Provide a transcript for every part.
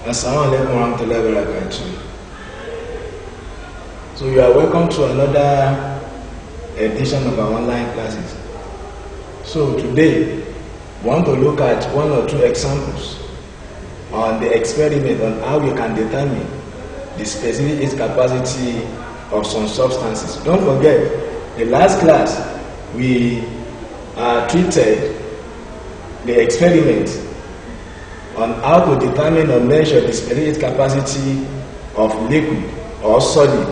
Assalamualaikum warahmatullahi wabarakatuh. So you are welcome to another edition of our online classes. So today we want to look at one or two examples on the experiment on how we can determine the specific heat capacity of some substances. Don't forget, the last class we treated the experiment on how to determine or measure the specific heat capacity of liquid or solid,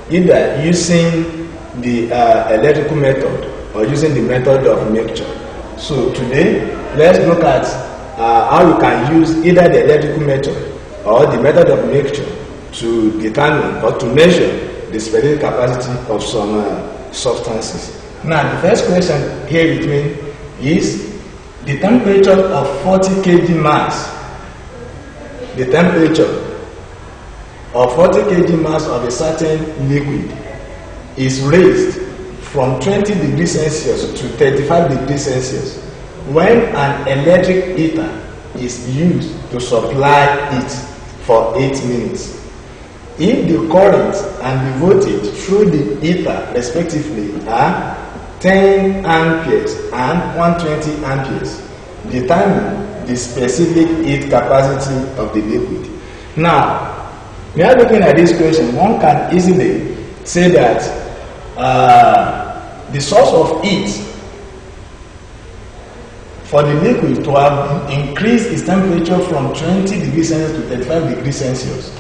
either using the electrical method or using the method of mixture. So today, let's look at how we can use either the electrical method or the method of mixture to determine or to measure the specific capacity of some substances. Now, the first question here with me is the temperature of 40 kg mass. The temperature of 40 kg mass of a certain liquid is raised from 20 degrees Celsius to 35 degrees Celsius when an electric heater is used to supply it for 8 minutes. If the current and the voltage through the heater respectively are 10 amperes and 120 amperes, determine the specific heat capacity of the liquid. Now, we are looking at this question. One can easily say that the source of heat for the liquid to have increased its temperature from 20 degrees Celsius to 35 degrees Celsius,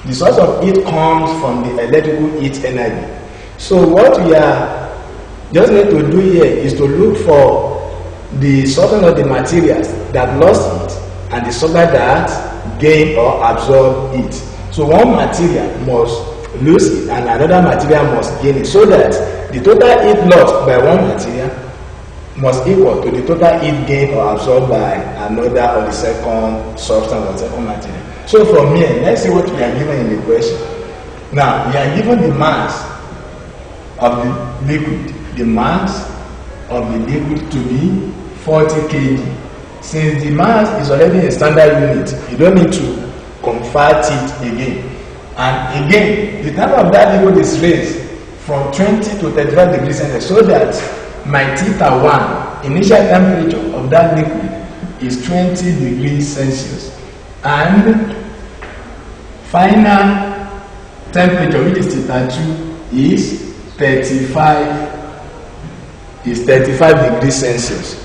the source of heat comes from the electrical heat energy. So what we are just need to do here is to look for the substance of the materials that lost heat and the substance that gain or absorb heat. So one material must lose it and another material must gain it, so that the total heat lost by one material must equal to the total heat gain or absorbed by another or the second substance or second material. So from here, let's see what we are given in the question. Now, we are given the mass of the liquid. The mass of the liquid to be 40 kg. Since the mass is already a standard unit, you don't need to convert it again. And again, the time of that liquid is raised from 20 to 35 degrees Celsius, so that my θ1, initial temperature of that liquid, is 20 degrees Celsius. And final temperature, which is θ2, is 35 degrees Celsius.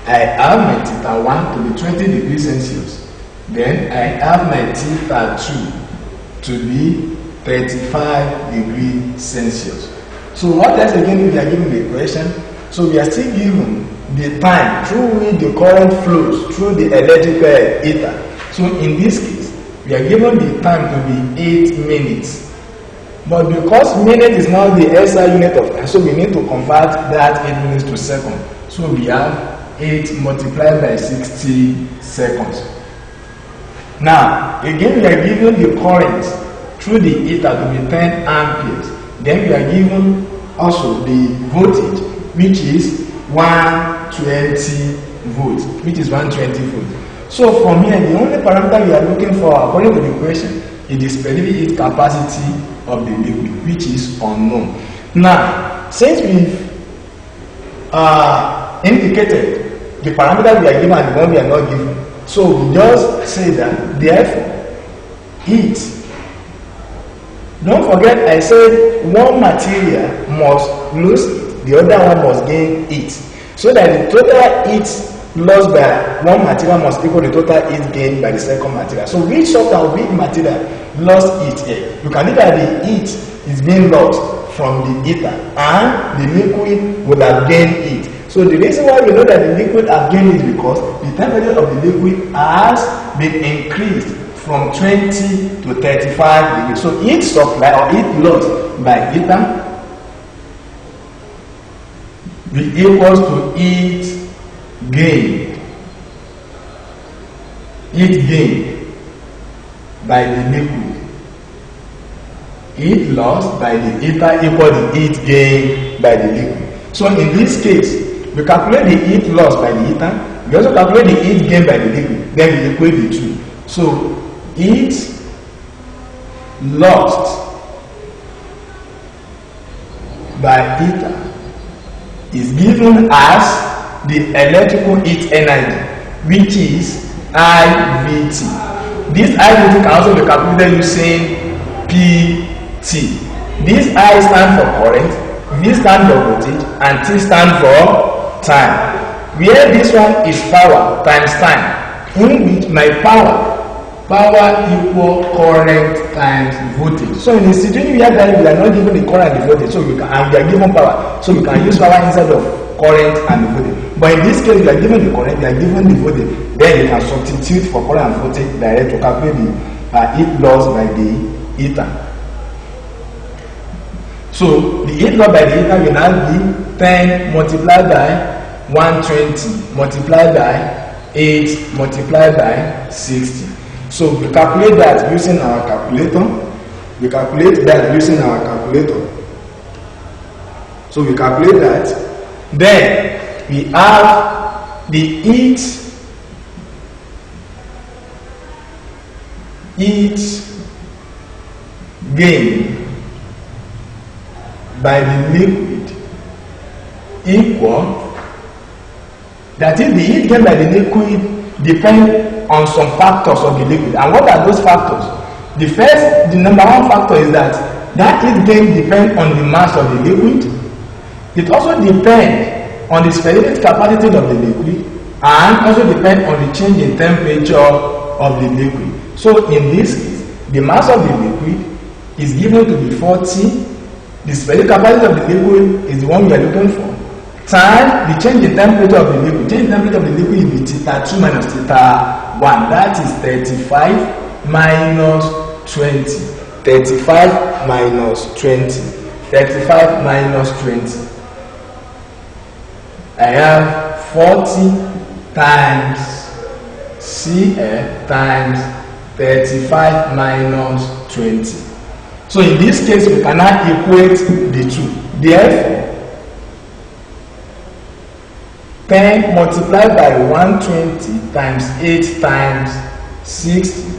I have my θ1 to be 20 degrees Celsius. Then I have my θ2 to be 35 degrees Celsius. So what else again we are given the equation? So we are still given the time through which the current flows through the electrical heater. So in this case, we are given the time to be 8 minutes. But because minute is now the SI unit of time, so we need to convert that 8 minutes to seconds. So we have 8 multiplied by 60 seconds. Now, again we are given the current through the heater to be 10 amperes. Then we are given also the voltage, which is 120 volts, So from here, the only parameter we are looking for, according to the question, is the specific heat capacity of the liquid, which is unknown. Now, since we've indicated the parameter we are given and the one we are not given, so we just say that therefore heat. Don't forget I said one material must lose heat, the other one must gain heat, so that the total heat lost by one material must equal the total heat gained by the second material. So which substance or which material lost heat here? You can look at the heat is being lost from the heater and the liquid would have gained heat. So the reason why we know that the liquid has gained is because the temperature of the liquid has been increased from 20 to 35 degrees. So heat supply or heat lost by heater will equals to heat gain. Heat gain by the liquid. Heat lost by the heater equal to heat gain by the liquid. So in this case, we calculate the heat lost by the heater, we also calculate the heat gained by the liquid, then we equate the two. So heat lost by heater is given as the electrical heat energy, which is IVT. This IVT can also be calculated using PT. This I stands for current, V stands for voltage, and T stands for time. Where this one is power times time, in which my power equal current times voltage. So in a situation where we are not given the current and the voltage, so we can, and we are given power, so we can use power instead of current and the voltage. But in this case, we are given the current, we are given the voltage. Then you can substitute for current and voltage direct to calculate the heat loss by the heater. So the heat loss by the heater will now be 10 multiplied by 120 multiplied by 8 multiplied by 60. So we calculate that using our calculator. So we calculate that. Then we have the heat gain by the liquid equal, that is, the heat gain by the liquid depends on some factors of the liquid. And what are those factors? The number one factor is that heat gain depends on the mass of the liquid. It also depends on the specific capacity of the liquid, and also depends on the change in temperature of the liquid. So in this case, the mass of the liquid is given to be 40. The specific capacity of the liquid is the one we are looking for. Time, the change in temperature of the liquid. Change in temperature of the liquid will be theta 2 minus theta 1. That is 35 minus 20. 35 minus 20. 35 minus 20. I have 40 times Cl times 35 minus 20. So in this case, we cannot equate the two. Therefore, 10 multiplied by 120 times 8 times 60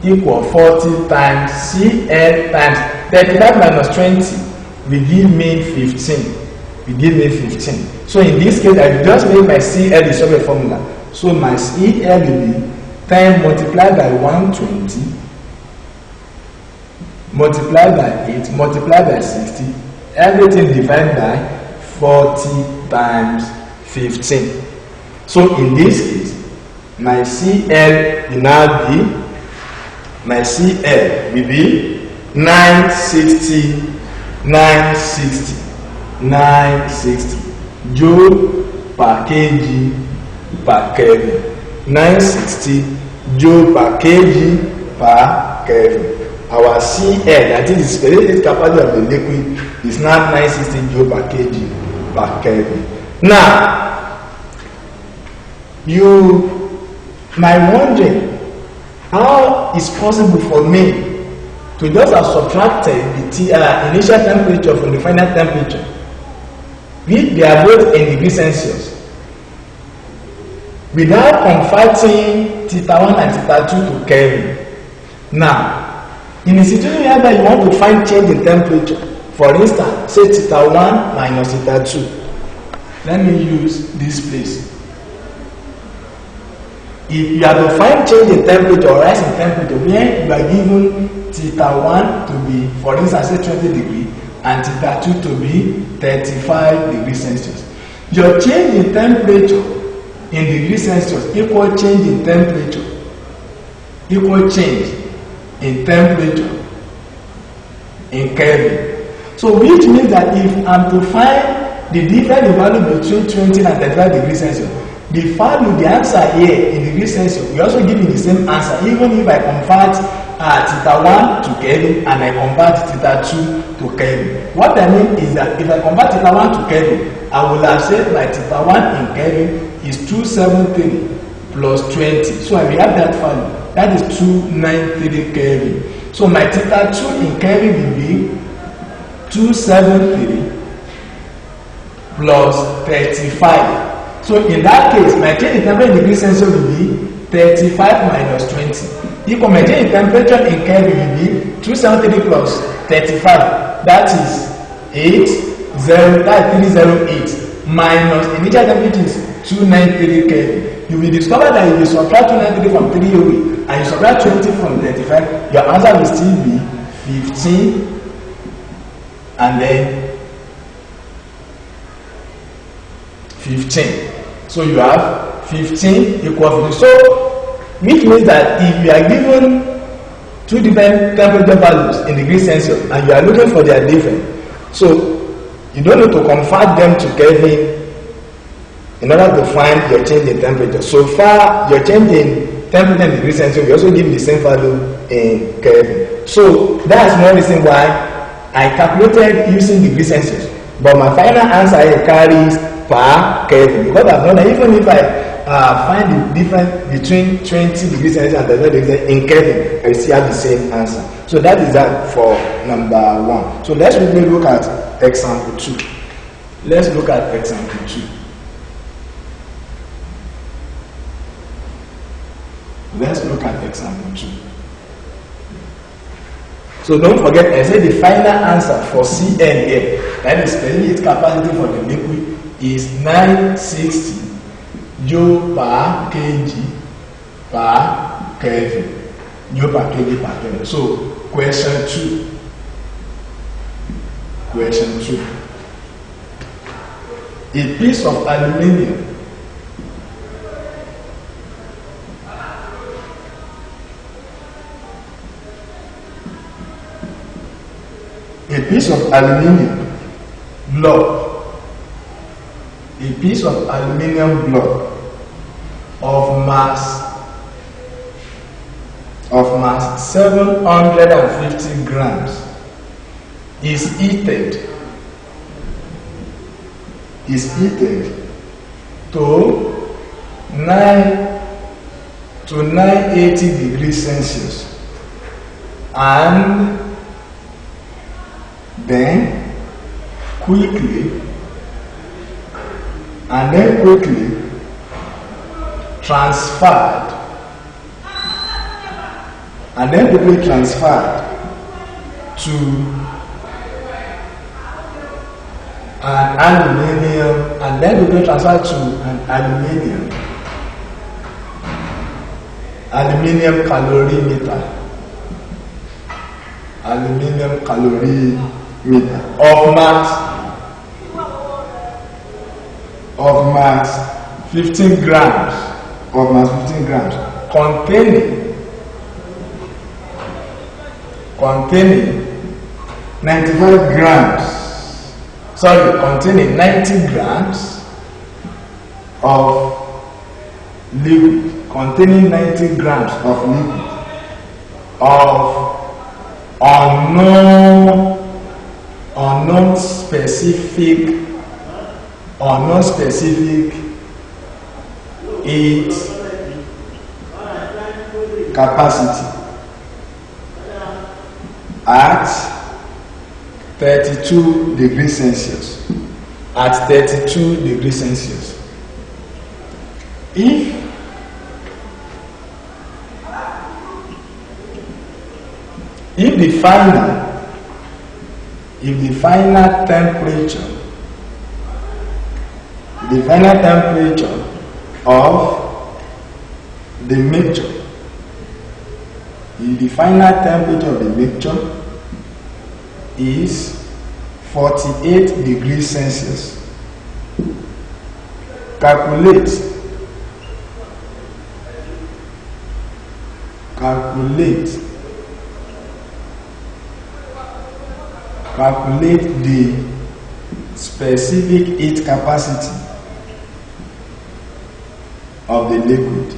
equal 40 times Cl times 35 minus 20 will give me 15. So in this case, I just made my Cl the solvent formula. So my Cl will be 10 multiplied by 120 multiplied by 8 multiplied by 60. Everything divided by 40 times 15. So in this case, my Cl will now be, $960 joule per kg per Kelvin. 960 joule per kg per Kelvin. Our Cl, that is the specific capacity of the liquid, is now 960 joule per kg per Kelvin. Now, you might wondering, how is possible for me to just have subtracted the initial temperature from the final temperature? They are both in degrees Celsius, without converting theta 1 and theta 2 to Kelvin. Now, in a situation where you want to find change in temperature, for instance, say theta 1 minus theta 2. Let me use this place. If you have to find change in temperature or rise in temperature, where you are given theta 1 to be, for instance, say 20 degrees, and theta 2 to be 35 degrees Celsius. Your change in temperature in degrees Celsius equal change in temperature, equal change in temperature in Kelvin. So which means that if I'm to find the difference in value between 20 and 35 degrees Celsius, the value, the answer here in degrees Celsius, we also give me the same answer, even if I convert theta 1 to Kelvin and I convert theta 2 to Kelvin. What I mean is that if I convert theta 1 to Kelvin, I will have said my theta 1 in Kelvin is 273 plus 20. So I will have that value. That is 293 Kelvin. So my theta 2 in Kelvin will be 273 plus 35. So in that case, my change in temperature in degrees Celsius will be 35 minus 20. equal maintain temperature in Kelvin will be 273 plus 35. That is 308 minus initial temperature is 293 Kelvin. You will discover that if you subtract 293 from 308 and you subtract 20 from 35, your answer will still be 15 and then 15. So you have 15 equal 50. So which means that if you are given two different temperature values in degrees Celsius and you are looking for their difference, so you don't need to convert them to Kelvin in order to find your change in temperature. So far, your change in temperature in degrees Celsius, we also give the same value in Kelvin. So that's one reason why I calculated using degrees Celsius. But my final answer here carries per Kelvin. Because I've done that, even if I find the difference between 20 degrees Celsius and 30 degrees Celsius in Kelvin, I still have the same answer. So that is that for number 1. So let's really look at example 2. Let's look at example 2. Let's look at example 2. So don't forget, I said the final answer for Cn here, that is specific heat capacity for the liquid, is 960 joule per kg per Kelvin. Joule per kg per Kelvin. So question 2. Question 2. A piece of aluminium block, a piece of aluminium block of mass 750 grams is heated to 980 degrees Celsius and then quickly transferred to an aluminium calorimeter of mass 15 grams containing 90 grams of liquid, of unknown specific heat capacity at 32 degrees Celsius. If the final temperature of the mixture is 48 degrees Celsius, calculate the specific heat capacity of the liquid.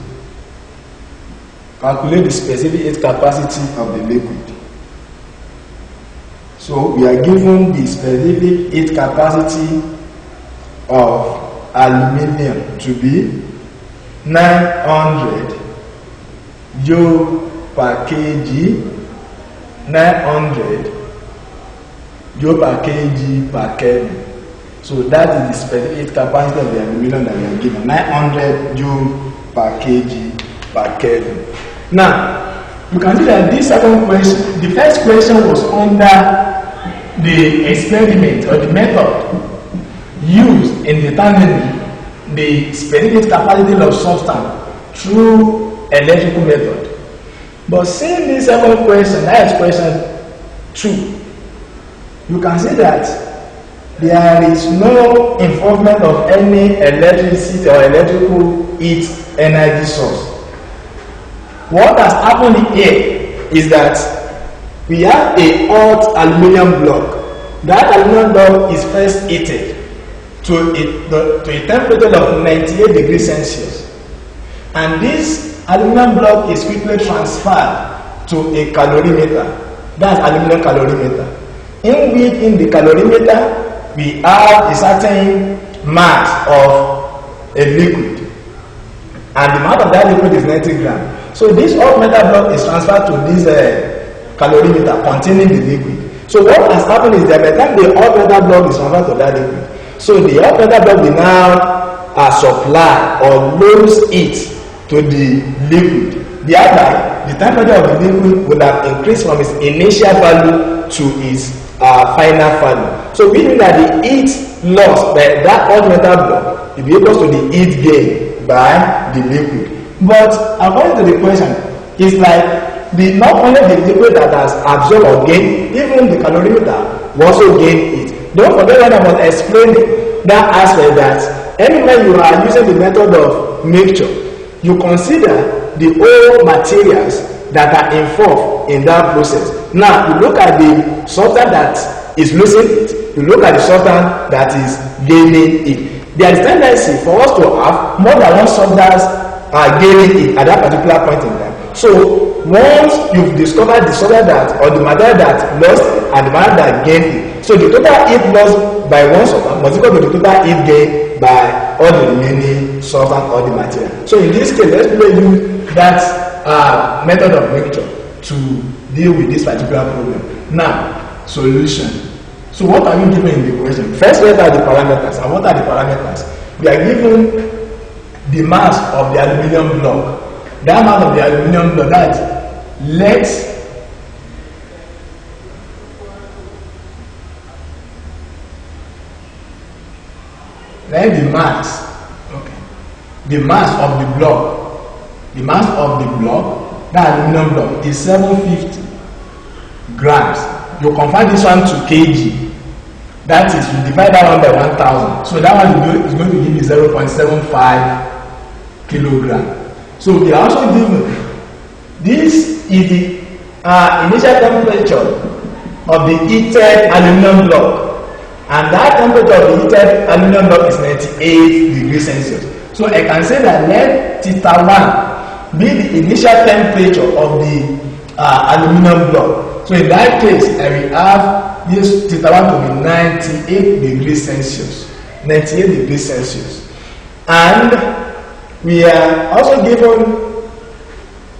So we are given the specific heat capacity of aluminium to be 900 joule per kg, 900 joule per kg per Kelvin. So that is the specific heat capacity of the aluminium that we are given, 900 joule per kg per Kelvin. Now, you can see that this second question, the first question was under the experiment or the method used in determining the specific capacity of substance through electrical method. But seeing this second question, that is question 2, you can see that there is no involvement of any electricity or electrical heat energy source. What has happened here is that we have a hot aluminum block. That aluminum block is first heated to a temperature of 98 degrees Celsius. And this aluminum block is quickly transferred to a calorimeter. That's aluminum calorimeter. In the calorimeter, we have a certain mass of a liquid. And the mass of that liquid is 90 grams. So this hot metal block is transferred to this calorimeter containing the liquid. So what has happened is that by the time the hot metal block is transferred to that liquid, so the hot metal block will now supply or lose heat to the liquid. Thereby, the temperature of the liquid will have increased from its initial value to its final value. So we know that the heat lost by that hot metal block will be equal to the heat gain by the liquid. But according to the question, it's like not only the liquid that has absorbed or gained, even the calorimeter will also gain heat. Don't forget when I was explaining that aspect that anywhere you are using the method of mixture, you consider the whole materials that are involved in that process. Now, you look at the substance that is losing it, you look at the substance that is gaining it. There is tendency for us to have more than one substance gaining it at that particular point in time. So, once you've discovered the substance that, or the material that lost it and the material that gained it, so the total heat lost by one substance must equal to the total heat gained by all the remaining substance or the material. So, in this case, let's use that method of mixture to deal with this particular problem. Now, solution. So what are we given in the question? First, what are the parameters? And what are the parameters? We are given the mass of the aluminum block. That mass of the aluminum block, that let the mass, okay, the mass of the block, that aluminum block is 750 grams. You convert this one to kg. That is, you divide that one by 1000. So that one is going to give you 0.75 kilogram. So we are also given, this is the initial temperature of the heated aluminum block. And that temperature of the heated aluminum block is 98 degrees Celsius. So I can say that let θ1 be the initial temperature of the aluminum block. So in that case, I will have this θ1 to be 98 degrees Celsius. 98 degrees Celsius. And we are also given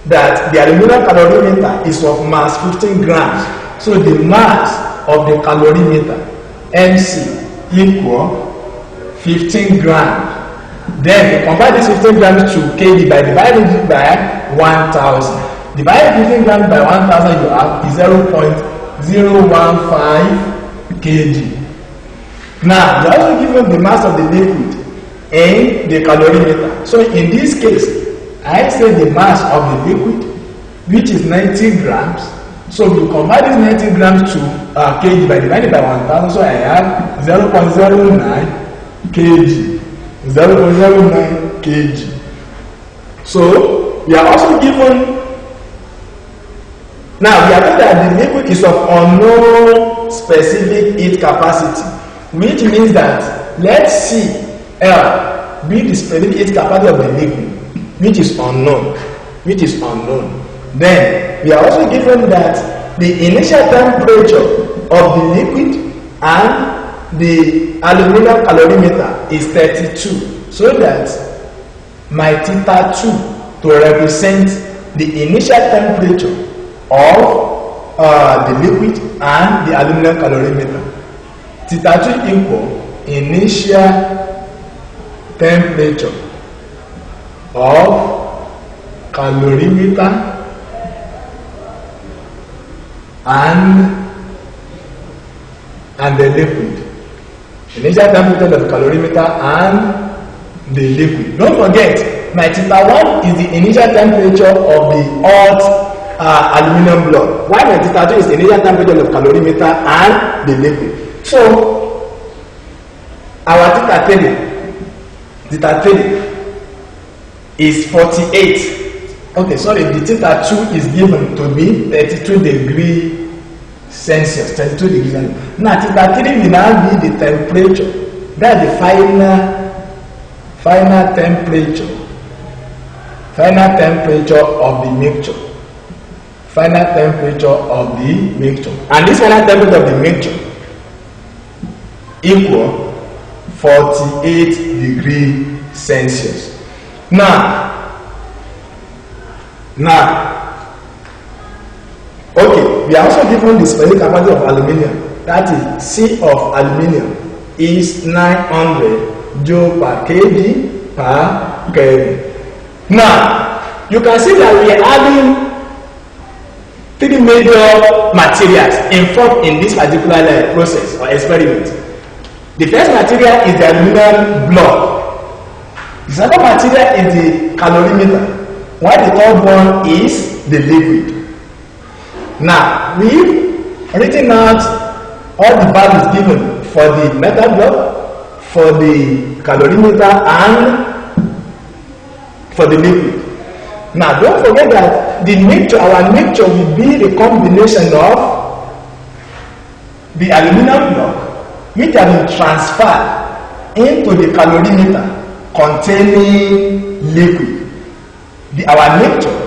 that the aluminum calorimeter is of mass 15 grams. So the mass of the calorimeter, MC, equal 15 grams. Then we convert this 15 grams to kg by dividing it by 1000. Divided 15 grams by 1000, you have 0.015 kg. Now, you are also given the mass of the liquid and the calorimeter. So, in this case, I say the mass of the liquid, which is 90 grams. So, you convert this 90 grams to kg by dividing by 1000. So, I have 0.09 kg. 0.09 kg. So, we are also given. Now, we are told that the liquid is of unknown specific heat capacity, which means that let's see L be the specific heat capacity of the liquid, which is unknown. Then, we are also given that the initial temperature of the liquid and the aluminum calorimeter is 32, so that my θ2 to represent the initial temperature of the liquid and the aluminum calorimeter. θ2 equal initial temperature of calorimeter and the liquid. Initial temperature of the calorimeter and the liquid. Don't forget, my theta 1 is the initial temperature of the hot aluminum block. While my theta 2 is the initial temperature of the calorimeter and the liquid. So, our theta 3 is 48. Okay, sorry, the theta 2 is given to be 32 degrees Celsius, 32 degrees Celsius. Now, theta 3 will now be the temperature. That's the final temperature. Final temperature of the mixture. Final temperature of the mixture. And this final temperature of the mixture equal 48 degrees Celsius. Now, okay, we are also given the specific capacity of aluminium. That is, C of aluminium is 900 joule per kg per Kelvin. Now, you can see that we are having three major materials involved in this particular process or experiment. The first material is the aluminum block. The second material is the calorimeter, while the third one is the liquid. Now, we've written out all the values given for the metal block, for the calorimeter, and for the liquid. Now, don't forget that the mixture, our mixture will be the combination of the aluminum block, which has been transferred into the calorimeter containing liquid. Our mixture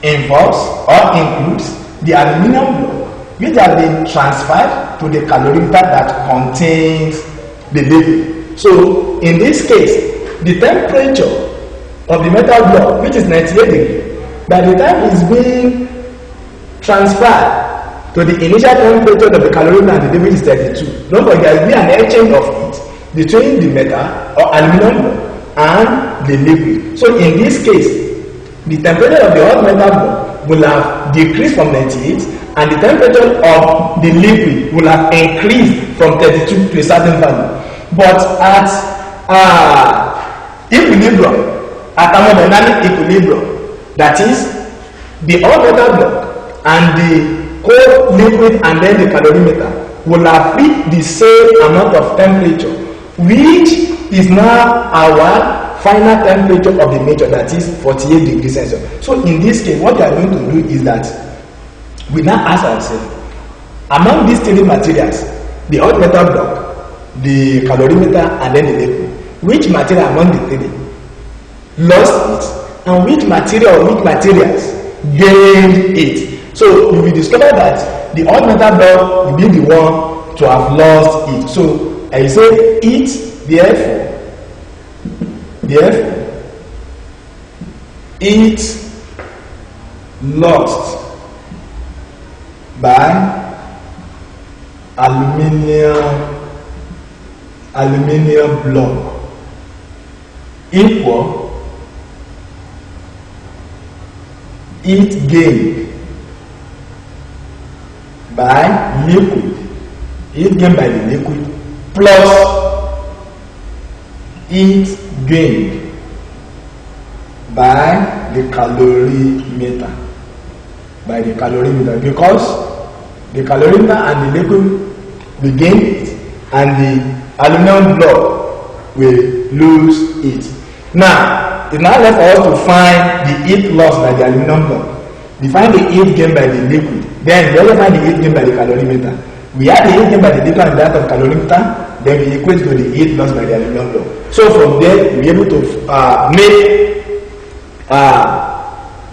involves or includes the aluminum block, which has been transferred to the calorimeter that contains the liquid. So, in this case, the temperature of the metal block, which is 98 degrees, by the time it's being transferred to the initial temperature of the calorimeter and the liquid is 32. Don't forget, there will be an exchange of heat between the metal or aluminum block and the liquid. So, in this case, the temperature of the hot metal block will have decreased from 98 and the temperature of the liquid will have increased from 32 to a certain value. But at equilibrium, at thermodynamic equilibrium, that is, the hot metal block and the cold liquid and then the calorimeter will have reached the same amount of temperature, which is now our final temperature of the mixture, that is 48 degrees Celsius. So in this case, what we are going to do is that we now ask ourselves, among these three materials, the hot metal block, the calorimeter, and then the liquid, which material among the three lost it, and which material or which materials gained it? So you will discover that the hot metal block will be the one to have lost it. So I say it, therefore, it lost by aluminium block equal it gained by liquid, it gained by the liquid plus it gained by the calorimeter, because the calorimeter and the liquid will gain it and the aluminum block will lose it. Now, it's now left for us to find the heat lost by the aluminum block. We find the heat gained by the liquid, then we also find the heat gained by the calorimeter. We add the heat gained by the liquid and that of calorimeter, then we equate to the heat lost by the aluminum block. So from there, we're able to make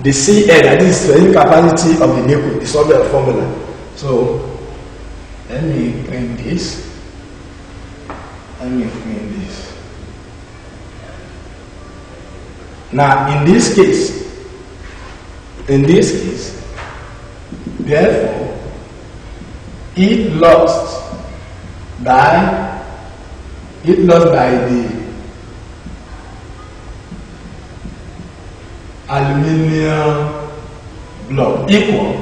the Cl, that is the capacity of the liquid, the solvent formula. So let me print this. Now in this case, therefore, it lost by the aluminium block equal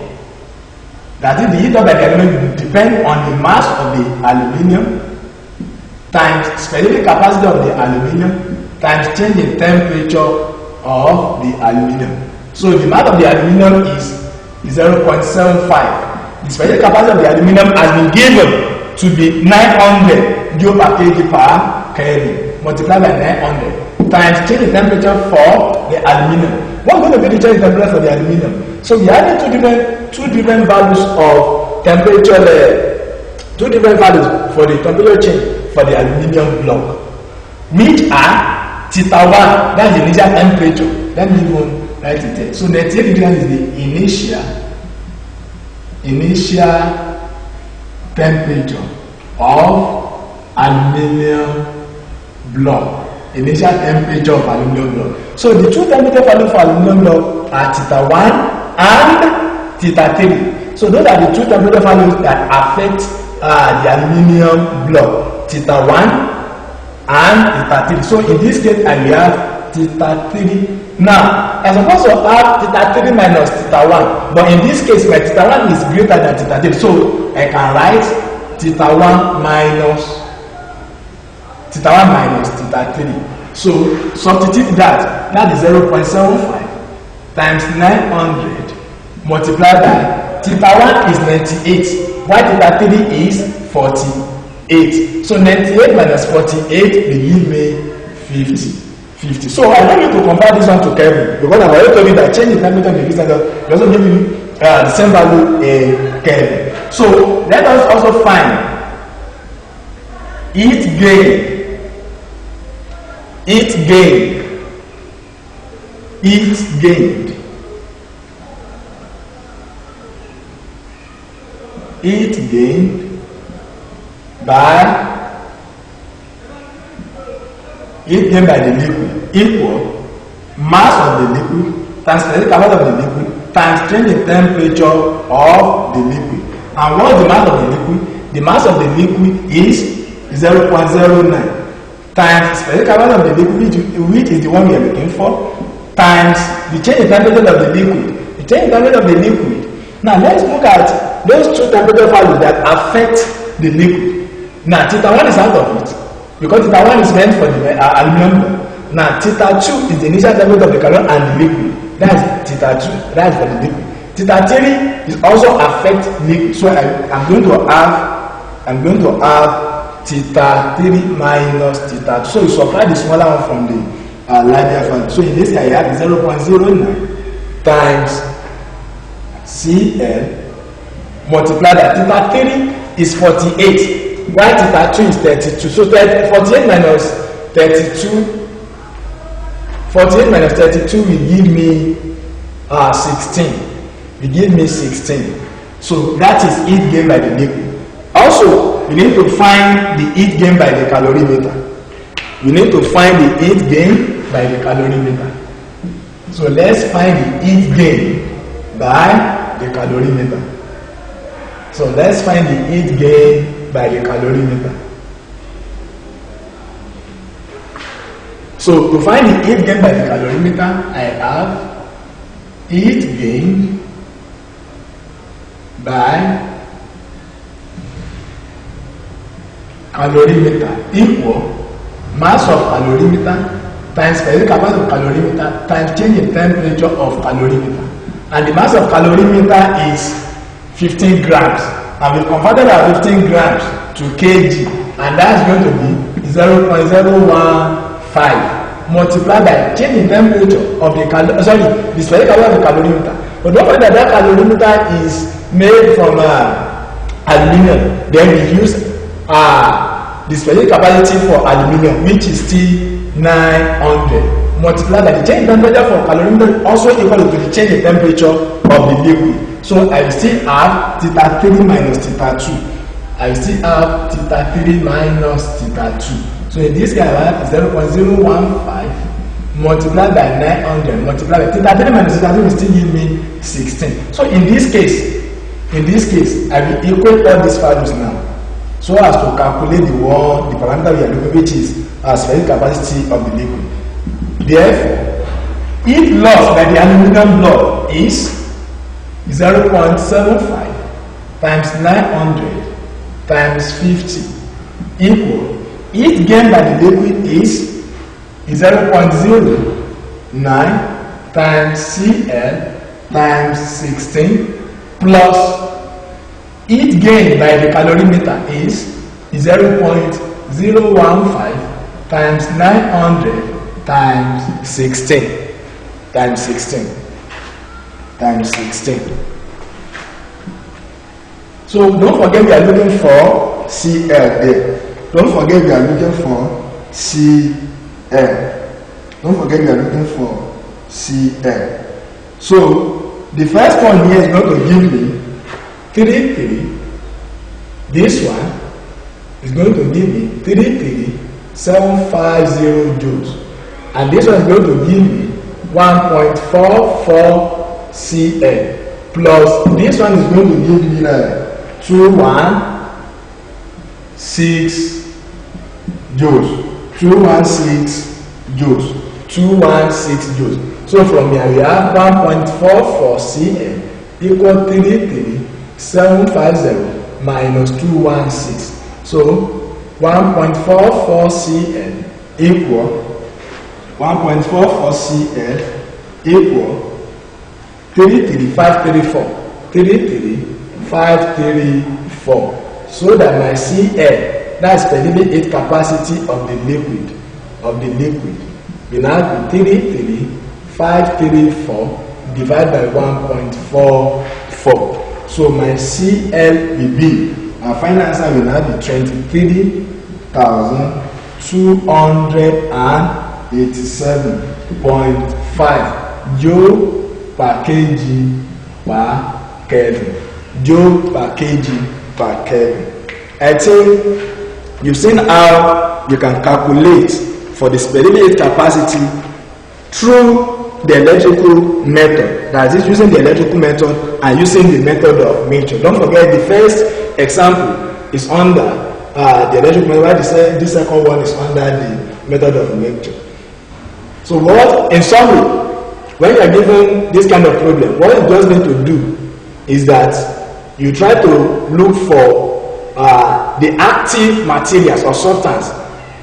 That is, the heat loss by the aluminum will depend on the mass of the aluminum times specific capacity of the aluminum times change in temperature of the aluminum. So the mass of the aluminum is 0.75. The specific capacity of the aluminum has been given to be 900 joule per kg per Kelvin, multiplied by 900 times change in temperature for the aluminum. What's going to be the change in temperature for the aluminum? So we are having two different values of temperature, two different values for the temperature change for the aluminum block, which are theta1, that's the initial temperature. Let me even write it there. So 98 degrees is the initial temperature of aluminum block. Initial temperature of aluminum block. So the two temperature values for aluminum block are theta1 and theta3. So those are the two temperature values that affect the aluminum block, theta1 and theta3. So in this case, I will have theta3. Now, I'm supposed to have theta3 minus theta1, but in this case, my theta1 is greater than theta3. So I can write theta1 minus theta3. So substitute that. That is 0.75 times 900 multiplied by theta1 is 98, while theta3 is 48. So 98 minus 48 will give me 50. So I don't need to compare this one to Kelvin, because I've already told you that change in temperature in the distance will also give you the same value in Kelvin. So let us also find heat gain. Heat gained by the liquid equal mass of the liquid times specific capacity of the liquid times change in temperature of the liquid. And what is the mass of the liquid? The mass of the liquid is 0.09 times specific capacity of the liquid, which is the one we are looking for, times the change in temperature of the liquid. The change in temperature of the liquid. Now let's look at those two temperature values that affect the liquid. Now theta1 is out of it, because theta1 is meant for the aluminum. Now theta2 is the initial temperature of the caloric and the liquid. That's theta2. That's for the liquid. Theta3 is also affect liquid. So I'm going to have theta3 minus theta2. So you subtract the smaller one from the larger one. So in this case, I have 0.09 times Cl multiplied by theta3 is 48, while theta2 is 32. So 48 minus 32. 48 minus 32 will give me 16. Will give me 16. So that is heat gain by the liquid. Also, we need to find the heat gain by the calorimeter. We need to find the heat gain by the calorimeter. So let's find the heat gain by the calorimeter. So let's find the heat gain by the calorimeter. So to find the heat gain by the calorimeter, I have heat gain by calorimeter equal mass of calorimeter times specific capacity of calorimeter times change in temperature of calorimeter. And the mass of calorimeter is 15 grams. And we converted our 15 grams to kg, and that's going to be 0.015 multiplied by change in temperature of the the specific capacity of the calorimeter. But don't forget that calorimeter is made from aluminum. Then we use the specific capacity for aluminum, which is still 900, multiplied by the change in temperature for calorimeter also equal to the change in temperature of the liquid. So I will still have theta3 minus theta2. I will still have theta3 minus theta2. So in this case, I have 0.015 multiplied by 900 multiplied by theta3 minus theta2 will still give me 16. So in this case, I will equate all these values now, so as to calculate the parameter we are looking, which is specific capacity of the liquid. Therefore, heat loss by the aluminum block is 0.75 times 900 times 50 equal heat gain by the liquid is 0.09 times Cl times 16 plus heat gain by the calorimeter is 0.015 times 900 times 16 times 16 times 16. So don't forget we are looking for Cl there. Don't forget we are looking for Cl. Don't forget we are looking for Cl. So the first one here is going to give me 33. This one is going to give me 33750 joules. And this one is going to give me 1.44 Cl. Plus this one is going to give me 216 joules. 216 joules. 216 joules. So from here we have 1.44 Cl equal 33750 minus 216. So 1.44 Cl equal 1.44 Cl equal 33534. 33534. So that my Cl, that's specific heat capacity of the liquid, will now be 33534 divided by 1.44. So my Cl will be, our final answer will now be 23,287.5 joule per kg per Kelvin. Joule per kg per Kelvin. I think you've seen how you can calculate for the specific heat capacity through the electrical method. That is using the electrical method and using the method of mixture. Don't forget the first example is under the electrical method, while the second one is under the method of mixture. So what, in summary, when you are given this kind of problem, what you just need to do is that you try to look for the active materials or substance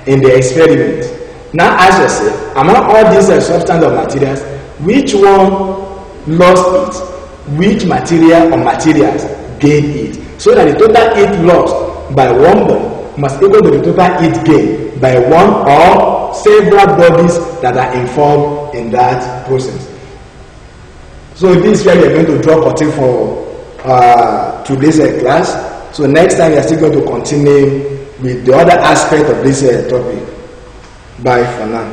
in the experiment. Now ask yourself, among all these substance or materials, which one lost it? Which material or materials gained it? So that the total heat lost by one body must equal to the total heat gained by one or several bodies that are involved in that process. So this is where we are going to draw curtain for today's class. So next time we are still going to continue with the other aspect of this topic. Bye for now.